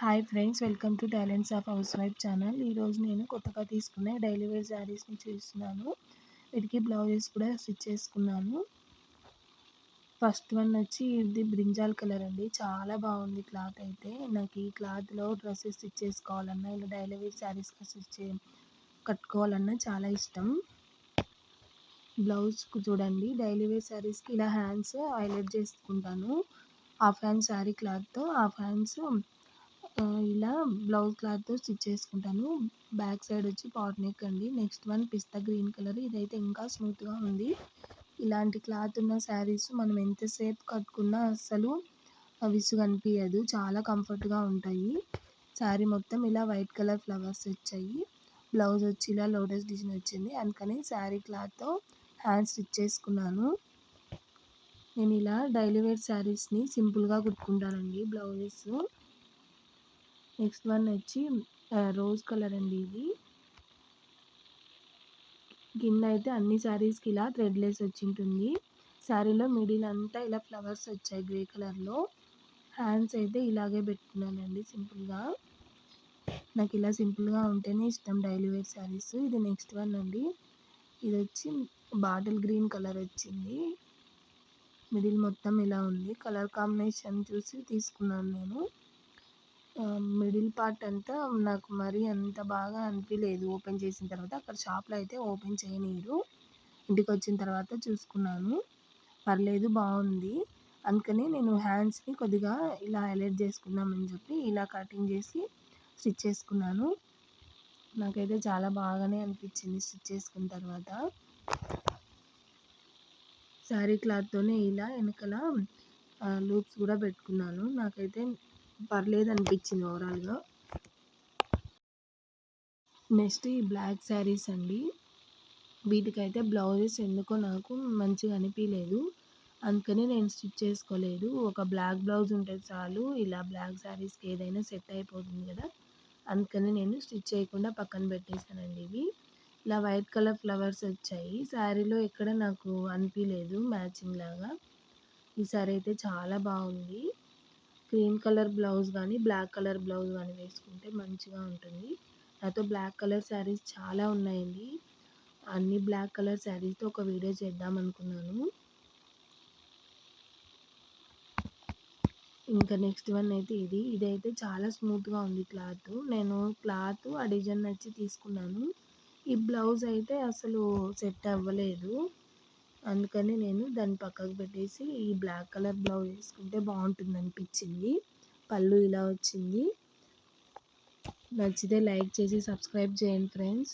Hi friends, welcome to talents of house wife channel. ఈరోజు నేను కొత్తగా తీసుకున్న డైలీ వేర్ శారీస్ని చూస్తున్నాను. వీటికి బ్లౌజెస్ కూడా స్టిచ్ చేసుకున్నాను. ఫస్ట్ వన్ వచ్చి ఇది బ్రింజాల్ కలర్ అండి. చాలా బాగుంది క్లాత్ అయితే. నాకు ఈ క్లాత్లో డ్రెస్సెస్ స్టిచ్ చేసుకోవాలన్నా ఇలా డైలీ వేర్ శారీస్ కట్టుకోవాలన్నా చాలా ఇష్టం. బ్లౌజ్కు చూడండి, డైలీ వేర్ శారీస్కి ఇలా హ్యాండ్స్ హైలైట్ చేసుకుంటాను. హాఫ్ హ్యాండ్ శారీ క్లాత్తో హాఫ్ హ్యాండ్స్ ఇలా బ్లౌజ్ క్లాత్తో స్టిచ్ చేసుకుంటాను. బ్యాక్ సైడ్ వచ్చి పాట్ నెక్ అండి. నెక్స్ట్ వన్ పిస్తా గ్రీన్ కలర్. ఇదైతే ఇంకా స్మూత్గా ఉంది. ఇలాంటి క్లాత్ ఉన్న శారీస్ మనం ఎంతసేపు కట్టుకున్నా అస్సలు విసుగు అనిపించదు. చాలా కంఫర్ట్గా ఉంటాయి. శారీ మొత్తం ఇలా వైట్ కలర్ ఫ్లవర్స్ వచ్చాయి. బ్లౌజ్ వచ్చి ఇలా లోటస్ డిజైన్ వచ్చింది. అందుకని శారీ క్లాత్తో హ్యాండ్ స్టిచ్ చేసుకున్నాను. నేను ఇలా డైలీ వేర్ శారీస్ని సింపుల్గా కుట్టుకుంటానండి బ్లౌజెస్. నెక్స్ట్ వన్ వచ్చి రోజ్ కలర్ అండి. ఇది కింద అయితే అన్ని శారీస్కి ఇలా థ్రెడ్లెస్ వచ్చి ఉంటుంది. శారీలో మిడిల్ అంతా ఇలా ఫ్లవర్స్ వచ్చాయి గ్రే కలర్లో. హ్యాండ్స్ అయితే ఇలాగే పెట్టుకున్నానండి సింపుల్గా. నాకు ఇలా సింపుల్గా ఉంటేనే ఇష్టం డైలీ వేర్ శారీస్. ఇది నెక్స్ట్ వన్ అండి. ఇది వచ్చి బాటిల్ గ్రీన్ కలర్ వచ్చింది. మిడిల్ మొత్తం ఇలా ఉంది. కలర్ కాంబినేషన్ చూసి తీసుకున్నాను నేను. మిడిల్ పార్ట్ అంతా నాకు మరీ అంత బాగా అనిపించలేదు ఓపెన్ చేసిన తర్వాత. అక్కడ షాప్లో అయితే ఓపెన్ చేయనీయరు. ఇంటికి వచ్చిన తర్వాత చూసుకున్నాను, పర్లేదు బాగుంది. అందుకని నేను హ్యాండ్స్ని కొద్దిగా ఇలా హైలైట్ చేసుకుందామని చెప్పి ఇలా కటింగ్ చేసి స్టిచ్ చేసుకున్నాను. నాకైతే చాలా బాగానే అనిపించింది స్టిచ్ చేసుకున్న తర్వాత. శారీ క్లాత్తోనే ఇలా వెనకాల లూప్స్ కూడా పెట్టుకున్నాను. నాకైతే పర్లేదు అనిపించింది ఓవరాల్గా. నెక్స్ట్ ఈ బ్లాక్ శారీస్ అండి. వీటికైతే బ్లౌజెస్ ఎందుకో నాకు మంచిగా అనిపించలేదు. అందుకని నేను స్టిచ్ చేసుకోలేదు. ఒక బ్లాక్ బ్లౌజ్ ఉంటే చాలు. ఇలా బ్లాక్ శారీస్కి ఏదైనా సెట్ అయిపోతుంది కదా. అందుకని నేను స్టిచ్ చేయకుండా పక్కన పెట్టేశానండి. ఇవి ఇలా వైట్ కలర్ ఫ్లవర్స్ వచ్చాయి. శారీలో ఎక్కడ నాకు అనిపించలేదు మ్యాచింగ్ లాగా. ఈ శారీ అయితే చాలా బాగుంది. క్రీమ్ కలర్ బ్లౌజ్ కానీ బ్లాక్ కలర్ బ్లౌజ్ కానీ వేసుకుంటే మంచిగా ఉంటుంది. నాతో బ్లాక్ కలర్ శారీస్ చాలా ఉన్నాయండి. అన్ని బ్లాక్ కలర్ శారీస్తో ఒక వీడియో చేద్దాం అనుకున్నాను. ఇంకా నెక్స్ట్ వన్ అయితే ఇదైతే చాలా స్మూత్గా ఉంది క్లాత్. నేను క్లాత్ ఆ డిజైన్ నచ్చి తీసుకున్నాను. ఈ బ్లౌజ్ అయితే అసలు సెట్ అవ్వలేదు. అందుకని నేను దాన్ని పక్కకు పెట్టేసి ఈ బ్లాక్ కలర్ బ్లౌజ్ వేసుకుంటే బాగుంటుంది అనిపించింది. పళ్ళు ఇలా వచ్చింది. నచ్చితే లైక్ చేసి సబ్స్క్రైబ్ చేయండి ఫ్రెండ్స్.